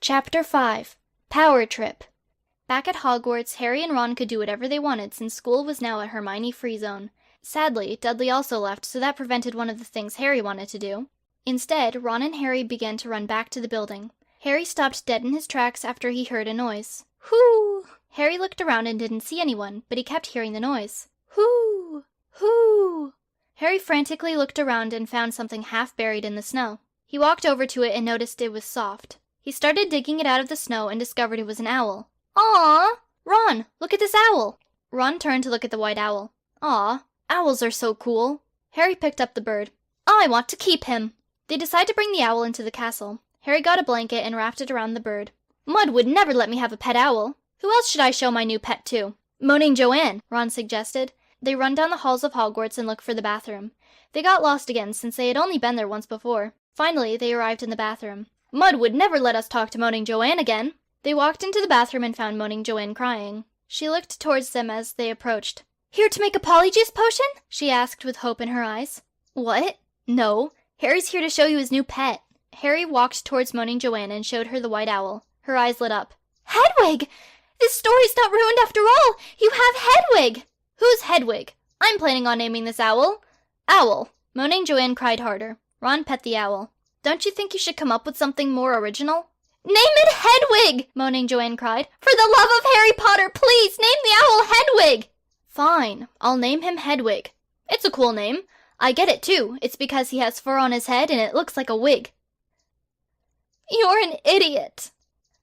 Chapter 5 Power Trip. Back at Hogwarts, Harry and Ron could do whatever they wanted since school was now a Hermione-free zone. Sadly, Dudley also left, so that prevented one of the things Harry wanted to do. Instead, Ron and Harry began to run back to the building. Harry stopped dead in his tracks after he heard a noise. Whoo! Harry looked around and didn't see anyone, but he kept hearing the noise. Whoo! Whoo! Harry frantically looked around and found something half buried in the snow. He walked over to it and noticed it was soft. He started digging it out of the snow and discovered it was an owl. Aww! Ron, look at this owl! Ron turned to look at the white owl. Aw, owls are so cool. Harry picked up the bird. I want to keep him! They decided to bring the owl into the castle. Harry got a blanket and wrapped it around the bird. Mud would never let me have a pet owl. Who else should I show my new pet to? Moaning Joanne, Ron suggested. They run down the halls of Hogwarts and look for the bathroom. They got lost again since they had only been there once before. Finally, they arrived in the bathroom. Mud would never let us talk to Moaning Joanne again. They walked into the bathroom and found Moaning Joanne crying. She looked towards them as they approached. Here to make a polyjuice potion? She asked with hope in her eyes. What? No. Harry's here to show you his new pet. Harry walked towards Moaning Joanne and showed her the white owl. Her eyes lit up. Hedwig! This story's not ruined after all! You have Hedwig! Who's Hedwig? I'm planning on naming this owl. Owl. Moaning Joanne cried harder. Ron pet the owl. Don't you think you should come up with something more original? Name it Hedwig! Moaning Joanne cried. For the love of Harry Potter, please name the owl Hedwig! Fine, I'll name him Hedwig. It's a cool name. I get it too. It's because he has fur on his head and it looks like a wig. You're an idiot.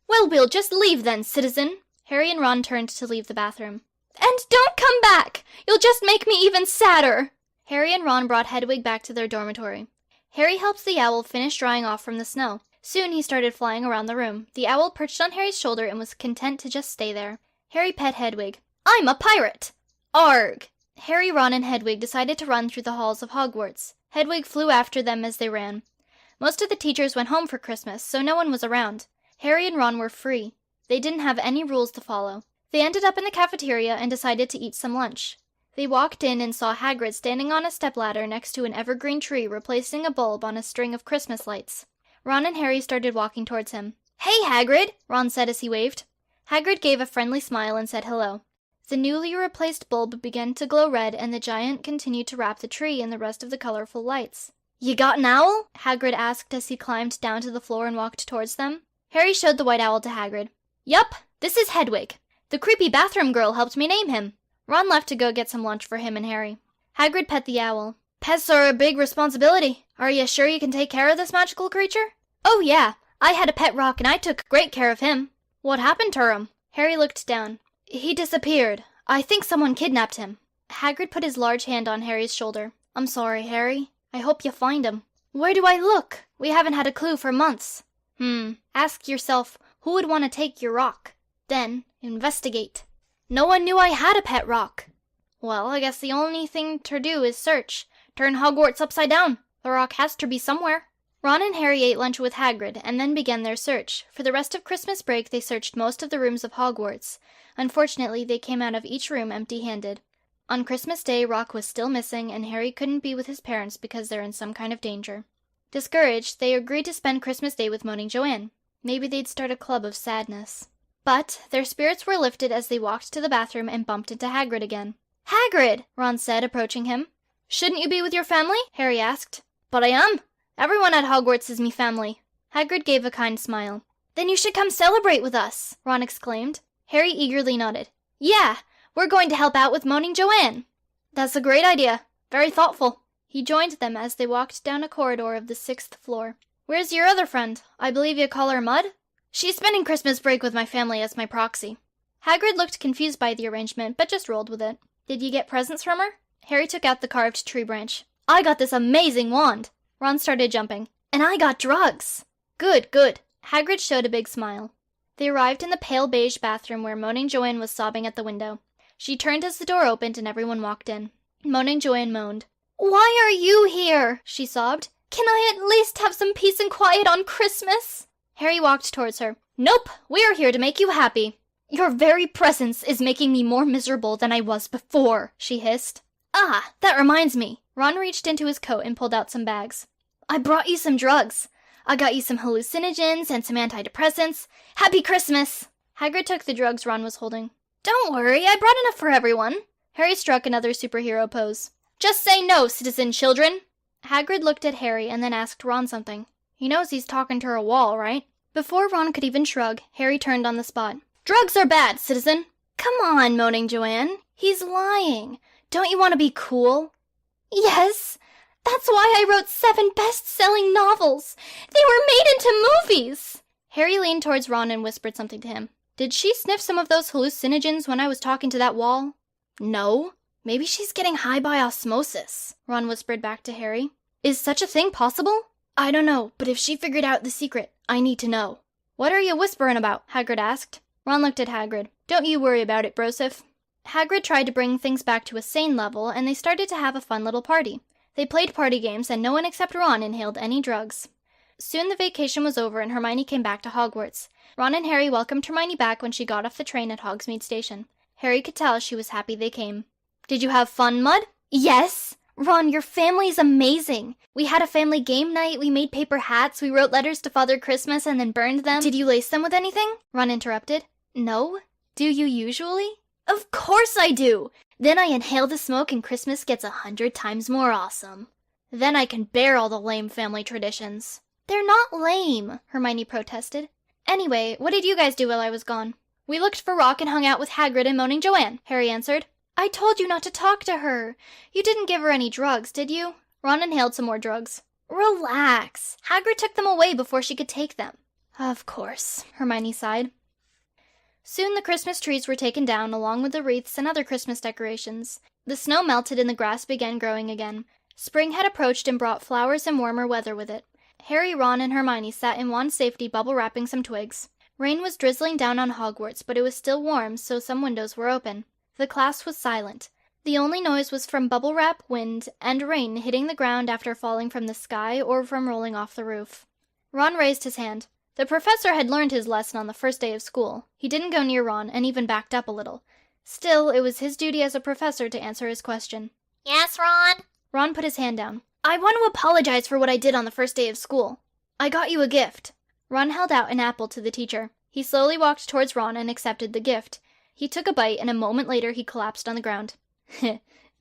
Well, we'll just leave then, citizen. Harry and Ron turned to leave the bathroom. And don't come back! You'll just make me even sadder! Harry and Ron brought Hedwig back to their dormitory. Harry helped the owl finish drying off from the snow. Soon he started flying around the room. The owl perched on Harry's shoulder and was content to just stay there. Harry pet Hedwig. I'm a pirate! Arg! Harry, Ron, and Hedwig decided to run through the halls of Hogwarts. Hedwig flew after them as they ran. Most of the teachers went home for Christmas, so no one was around. Harry and Ron were free. They didn't have any rules to follow. They ended up in the cafeteria and decided to eat some lunch. They walked in and saw Hagrid standing on a stepladder next to an evergreen tree replacing a bulb on a string of Christmas lights. Ron and Harry started walking towards him. Hey, Hagrid, Ron said as he waved. Hagrid gave a friendly smile and said hello. The newly replaced bulb began to glow red and the giant continued to wrap the tree in the rest of the colorful lights. You got an owl? Hagrid asked as he climbed down to the floor and walked towards them. Harry showed the white owl to Hagrid. Yup, this is Hedwig. The creepy bathroom girl helped me name him. Ron left to go get some lunch for him and Harry. Hagrid pet the owl. Pets are a big responsibility. Are you sure you can take care of this magical creature? Oh yeah, I had a pet rock and I took great care of him. What happened to him? Harry looked down. He disappeared. I think someone kidnapped him. Hagrid put his large hand on Harry's shoulder. I'm sorry, Harry. I hope you find him. Where do I look? We haven't had a clue for months. Ask yourself, who would want to take your rock? Then, investigate. No one knew I had a pet rock. Well, I guess the only thing to do is search. Turn Hogwarts upside down. The rock has to be somewhere. Ron and Harry ate lunch with Hagrid and then began their search. For the rest of Christmas break, they searched most of the rooms of Hogwarts. Unfortunately, they came out of each room empty-handed. On Christmas Day, Rock was still missing, and Harry couldn't be with his parents because they're in some kind of danger. Discouraged, they agreed to spend Christmas Day with Moaning Joanne. Maybe they'd start a club of sadness. But their spirits were lifted as they walked to the bathroom and bumped into Hagrid again. Hagrid! Ron said, approaching him. Shouldn't you be with your family? Harry asked. But I am. Everyone at Hogwarts is me family. Hagrid gave a kind smile. Then you should come celebrate with us, Ron exclaimed. Harry eagerly nodded. Yeah, we're going to help out with Moaning Joanne. That's a great idea. Very thoughtful. He joined them as they walked down a corridor of the 6th floor. Where's your other friend? I believe you call her Mud? She's spending Christmas break with my family as my proxy. Hagrid looked confused by the arrangement, but just rolled with it. Did you get presents from her? Harry took out the carved tree branch. I got this amazing wand. Ron started jumping. And I got drugs. Good, good. Hagrid showed a big smile. They arrived in the pale beige bathroom where Moaning Joanne was sobbing at the window. She turned as the door opened and everyone walked in. Moaning Joanne moaned. Why are you here? She sobbed. Can I at least have some peace and quiet on Christmas? Harry walked towards her. Nope, we're here to make you happy. Your very presence is making me more miserable than I was before, she hissed. Ah, that reminds me. Ron reached into his coat and pulled out some bags. I brought you some drugs. I got you some hallucinogens and some antidepressants. Happy Christmas! Hagrid took the drugs Ron was holding. Don't worry, I brought enough for everyone. Harry struck another superhero pose. Just say no, citizen children! Hagrid looked at Harry and then asked Ron something. He knows he's talking to a wall, right? Before Ron could even shrug, Harry turned on the spot. Drugs are bad, citizen! Come on, moaning Joanne. He's lying. Don't you want to be cool? Yes! That's why I wrote 7 best-selling novels! They were made into movies! Harry leaned towards Ron and whispered something to him. Did she sniff some of those hallucinogens when I was talking to that wall? No. Maybe she's getting high by osmosis, Ron whispered back to Harry. Is such a thing possible? I don't know, but if she figured out the secret, I need to know. What are you whispering about? Hagrid asked. Ron looked at Hagrid. Don't you worry about it, Broseph. Hagrid tried to bring things back to a sane level, and they started to have a fun little party. They played party games, and no one except Ron inhaled any drugs. Soon the vacation was over, and Hermione came back to Hogwarts. Ron and Harry welcomed Hermione back when she got off the train at Hogsmeade Station. Harry could tell she was happy they came. Did you have fun, Mud? Yes! Ron, your family's amazing. We had a family game night, we made paper hats, we wrote letters to Father Christmas and then burned them. Did you lace them with anything? Ron interrupted. No? Do you usually? Of course I do! Then I inhale the smoke and Christmas gets 100 times more awesome. Then I can bear all the lame family traditions. They're not lame, Hermione protested. Anyway, what did you guys do while I was gone? We looked for Rock and hung out with Hagrid and Moaning Joanne, Harry answered. I told you not to talk to her. You didn't give her any drugs, did you? Ron inhaled some more drugs. Relax. Hagrid took them away before she could take them. Of course, Hermione sighed. Soon the Christmas trees were taken down, along with the wreaths and other Christmas decorations. The snow melted and the grass began growing again. Spring had approached and brought flowers and warmer weather with it. Harry, Ron, and Hermione sat in wand safety bubble-wrapping some twigs. Rain was drizzling down on Hogwarts, but it was still warm, so some windows were open. The class was silent. The only noise was from bubble wrap, wind, and rain hitting the ground after falling from the sky or from rolling off the roof. Ron raised his hand. The professor had learned his lesson on the first day of school. He didn't go near Ron and even backed up a little. Still, it was his duty as a professor to answer his question. Yes, Ron? Ron put his hand down. I want to apologize for what I did on the first day of school. I got you a gift. Ron held out an apple to the teacher. He slowly walked towards Ron and accepted the gift. He took a bite, and a moment later he collapsed on the ground.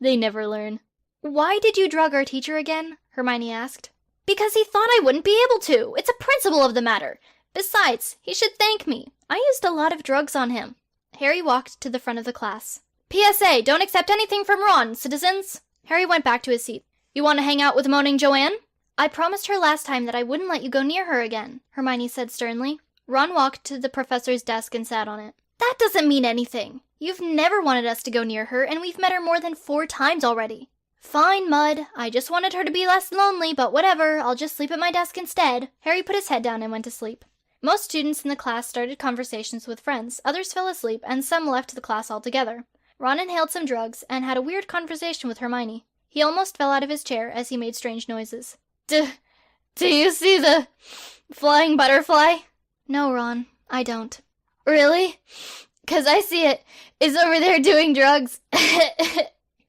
They never learn. Why did you drug our teacher again? Hermione asked. Because he thought I wouldn't be able to. It's a principle of the matter. Besides, he should thank me. I used a lot of drugs on him. Harry walked to the front of the class. PSA, don't accept anything from Ron, citizens. Harry went back to his seat. You want to hang out with Moaning Joanne? I promised her last time that I wouldn't let you go near her again, Hermione said sternly. Ron walked to the professor's desk and sat on it. That doesn't mean anything. You've never wanted us to go near her, and we've met her more than 4 times already. Fine, Mud. I just wanted her to be less lonely, but whatever. I'll just sleep at my desk instead. Harry put his head down and went to sleep. Most students in the class started conversations with friends, others fell asleep, and some left the class altogether. Ron inhaled some drugs and had a weird conversation with Hermione. He almost fell out of his chair as he made strange noises. Do you see the flying butterfly? No, Ron, I don't. Really? 'Cause I see it. It's over there doing drugs.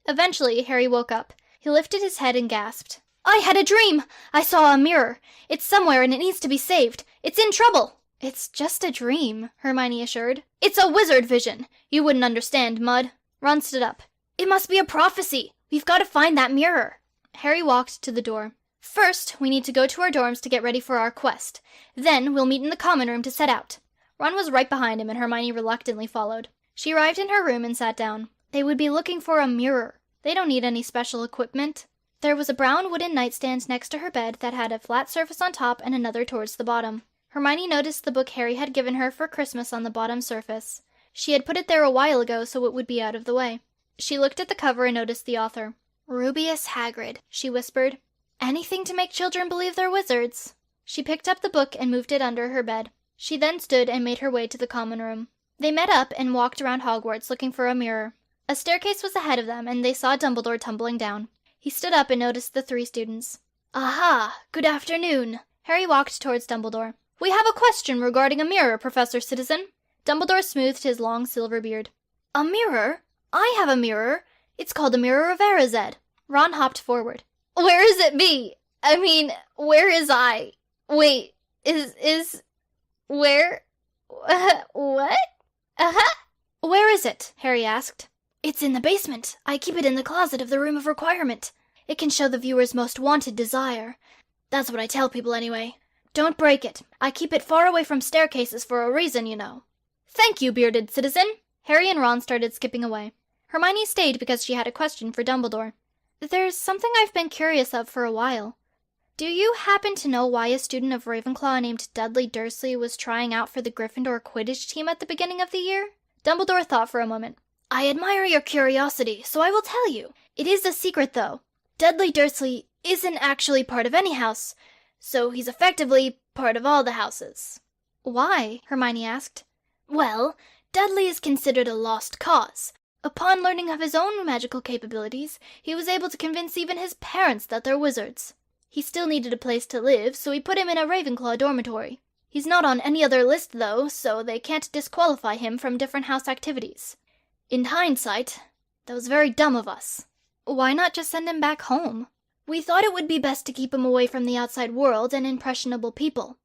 Eventually, Harry woke up. He lifted his head and gasped. I had a dream! I saw a mirror. It's somewhere and it needs to be saved. It's in trouble. It's just a dream, Hermione assured. It's a wizard vision. You wouldn't understand, Mud. Ron stood up. It must be a prophecy. We've got to find that mirror. Harry walked to the door. First, we need to go to our dorms to get ready for our quest. Then, we'll meet in the common room to set out. Ron was right behind him, and Hermione reluctantly followed. She arrived in her room and sat down. They would be looking for a mirror. They don't need any special equipment. There was a brown wooden nightstand next to her bed that had a flat surface on top and another towards the bottom. Hermione noticed the book Harry had given her for Christmas on the bottom surface. She had put it there a while ago so it would be out of the way. She looked at the cover and noticed the author. Rubeus Hagrid, she whispered. Anything to make children believe they're wizards. She picked up the book and moved it under her bed. She then stood and made her way to the common room. They met up and walked around Hogwarts looking for a mirror. A staircase was ahead of them, and they saw Dumbledore tumbling down. He stood up and noticed the 3 students. Aha! Good afternoon. Harry walked towards Dumbledore. We have a question regarding a mirror, Professor Citizen. Dumbledore smoothed his long silver beard. A mirror? I have a mirror. It's called the Mirror of Erised. Ron hopped forward. Where is it be? I mean, where is I? Wait, where? What? Uh-huh. Where is it? Harry asked. It's in the basement. I keep it in the closet of the Room of Requirement. It can show the viewer's most wanted desire. That's what I tell people anyway. Don't break it. I keep it far away from staircases for a reason, you know. Thank you, bearded citizen. Harry and Ron started skipping away. Hermione stayed because she had a question for Dumbledore. There's something I've been curious of for a while. Do you happen to know why a student of Ravenclaw named Dudley Dursley was trying out for the Gryffindor Quidditch team at the beginning of the year? Dumbledore thought for a moment. I admire your curiosity, so I will tell you. It is a secret, though. Dudley Dursley isn't actually part of any house, so he's effectively part of all the houses. Why? Hermione asked. Well, Dudley is considered a lost cause. Upon learning of his own magical capabilities, he was able to convince even his parents that they're wizards. He still needed a place to live, so he put him in a Ravenclaw dormitory. He's not on any other list, though, so they can't disqualify him from different house activities. In hindsight, that was very dumb of us. Why not just send him back home? We thought it would be best to keep him away from the outside world and impressionable people.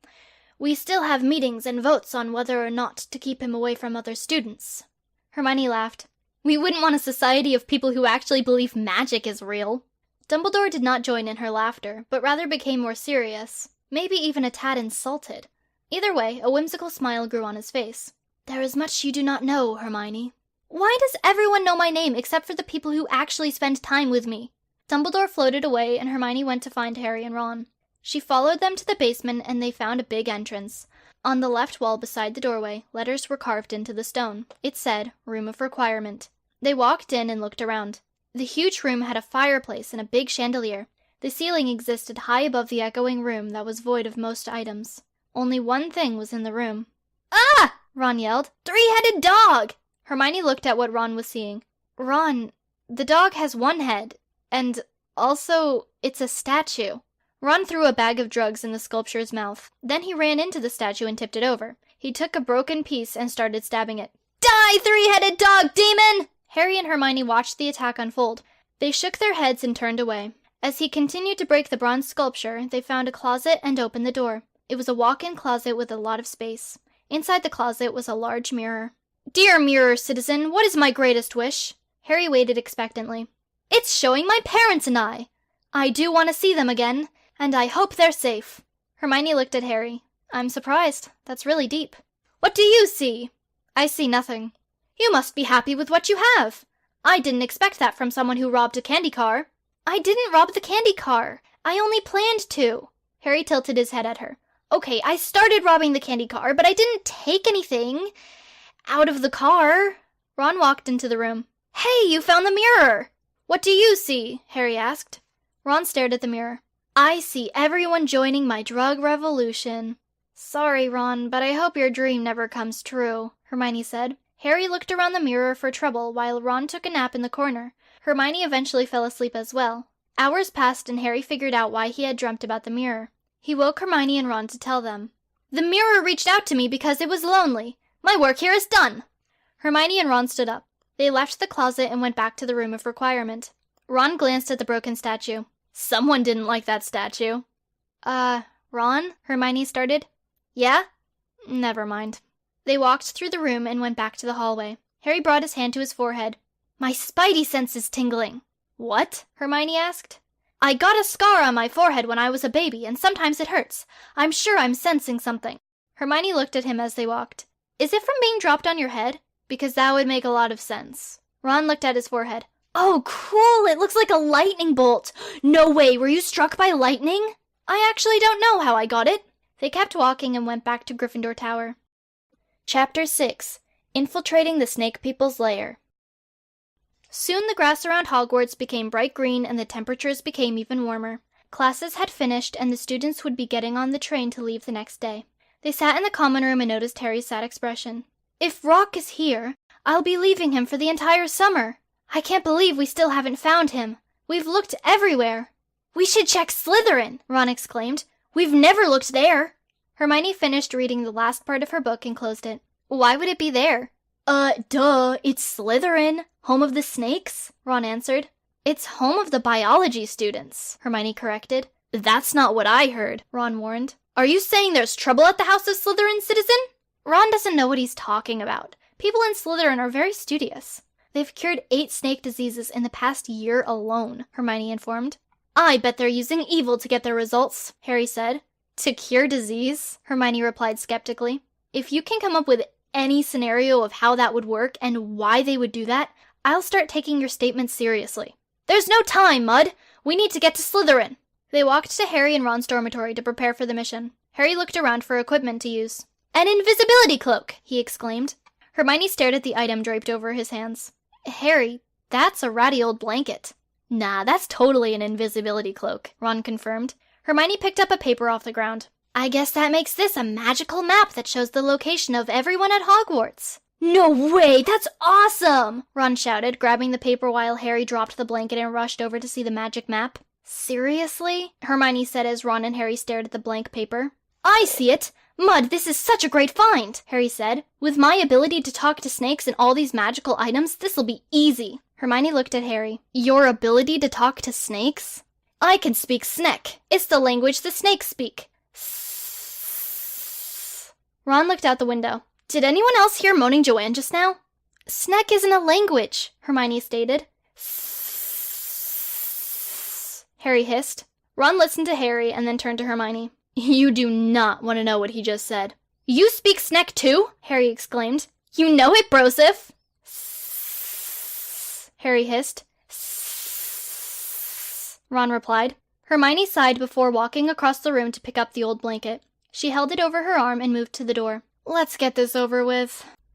We still have meetings and votes on whether or not to keep him away from other students. Hermione laughed. We wouldn't want a society of people who actually believe magic is real. Dumbledore did not join in her laughter, but rather became more serious, maybe even a tad insulted. Either way, a whimsical smile grew on his face. There is much you do not know, Hermione. Why does everyone know my name except for the people who actually spend time with me? Dumbledore floated away, and Hermione went to find Harry and Ron. She followed them to the basement, and they found a big entrance. On the left wall beside the doorway, letters were carved into the stone. It said, Room of Requirement. They walked in and looked around. The huge room had a fireplace and a big chandelier. The ceiling existed high above the echoing room that was void of most items. Only one thing was in the room. Ah! Ron yelled. Three-headed dog! Hermione looked at what Ron was seeing. Ron, the dog has one head, and also it's a statue. Ron threw a bag of drugs in the sculpture's mouth. Then he ran into the statue and tipped it over. He took a broken piece and started stabbing it. Die, three-headed dog, demon! Harry and Hermione watched the attack unfold. They shook their heads and turned away. As he continued to break the bronze sculpture, they found a closet and opened the door. It was a walk-in closet with a lot of space. Inside the closet was a large mirror. Dear mirror citizen, what is my greatest wish? Harry waited expectantly. It's showing my parents and I. I do want to see them again, and I hope they're safe. Hermione looked at Harry. I'm surprised. That's really deep. What do you see? I see nothing. You must be happy with what you have. I didn't expect that from someone who robbed a candy car. I didn't rob the candy car. I only planned to. Harry tilted his head at her. Okay, I started robbing the candy car, but I didn't take anything out of the car. Ron walked into the room. Hey, you found the mirror! What do you see? Harry asked. Ron stared at the mirror. I see everyone joining my drug revolution. Sorry, Ron, but I hope your dream never comes true, Hermione said. Harry looked around the mirror for trouble while Ron took a nap in the corner. Hermione eventually fell asleep as well. Hours passed and Harry figured out why he had dreamt about the mirror. He woke Hermione and Ron to tell them. The mirror reached out to me because it was lonely. My work here is done. Hermione and Ron stood up. They left the closet and went back to the Room of Requirement. Ron glanced at the broken statue. Someone didn't like that statue. Ron? Hermione started. Yeah? Never mind. They walked through the room and went back to the hallway. Harry brought his hand to his forehead. My spidey sense is tingling. What? Hermione asked. I got a scar on my forehead when I was a baby, and sometimes it hurts. I'm sure I'm sensing something. Hermione looked at him as they walked. Is it from being dropped on your head? Because that would make a lot of sense. Ron looked at his forehead. Oh, cool! It looks like a lightning bolt! No way! Were you struck by lightning? I actually don't know how I got it. They kept walking and went back to Gryffindor Tower. Chapter 6. Infiltrating the Snake People's Lair. Soon the grass around Hogwarts became bright green and the temperatures became even warmer. Classes had finished and the students would be getting on the train to leave the next day. They sat in the common room and noticed Harry's sad expression. If Rock is here, I'll be leaving him for the entire summer. I can't believe we still haven't found him. We've looked everywhere. We should check Slytherin, Ron exclaimed. We've never looked there. Hermione finished reading the last part of her book and closed it. Why would it be there? Duh, it's Slytherin, home of the snakes, Ron answered. It's home of the biology students, Hermione corrected. That's not what I heard, Ron warned. Are you saying there's trouble at the House of Slytherin, citizen? Ron doesn't know what he's talking about. People in Slytherin are very studious. They've cured 8 snake diseases in the past year alone, Hermione informed. I bet they're using evil to get their results, Harry said. To cure disease? Hermione replied skeptically. If you can come up with any scenario of how that would work and why they would do that, I'll start taking your statements seriously. There's no time, Mud! We need to get to Slytherin! They walked to Harry and Ron's dormitory to prepare for the mission. Harry looked around for equipment to use. An invisibility cloak! He exclaimed. Hermione stared at the item draped over his hands. Harry, that's a ratty old blanket. Nah, that's totally an invisibility cloak, Ron confirmed. Hermione picked up a paper off the ground. I guess that makes this a magical map that shows the location of everyone at Hogwarts. No way! That's awesome! Ron shouted, grabbing the paper while Harry dropped the blanket and rushed over to see the magic map. Seriously? Hermione said as Ron and Harry stared at the blank paper. I see it! Mud, this is such a great find, Harry said. With my ability to talk to snakes and all these magical items, this'll be easy. Hermione looked at Harry. Your ability to talk to snakes? I can speak Sneck. It's the language the snakes speak. Ron looked out the window. Did anyone else hear Moaning Joanne just now? Sneck isn't a language, Hermione stated. Harry hissed. Ron listened to Harry and then turned to Hermione. You do not want to know what he just said. You speak Sneck too? Harry exclaimed. You know it, Broseph! Harry hissed. Ron replied. Hermione sighed before walking across the room to pick up the old blanket. She held it over her arm and moved to the door. Let's get this over with.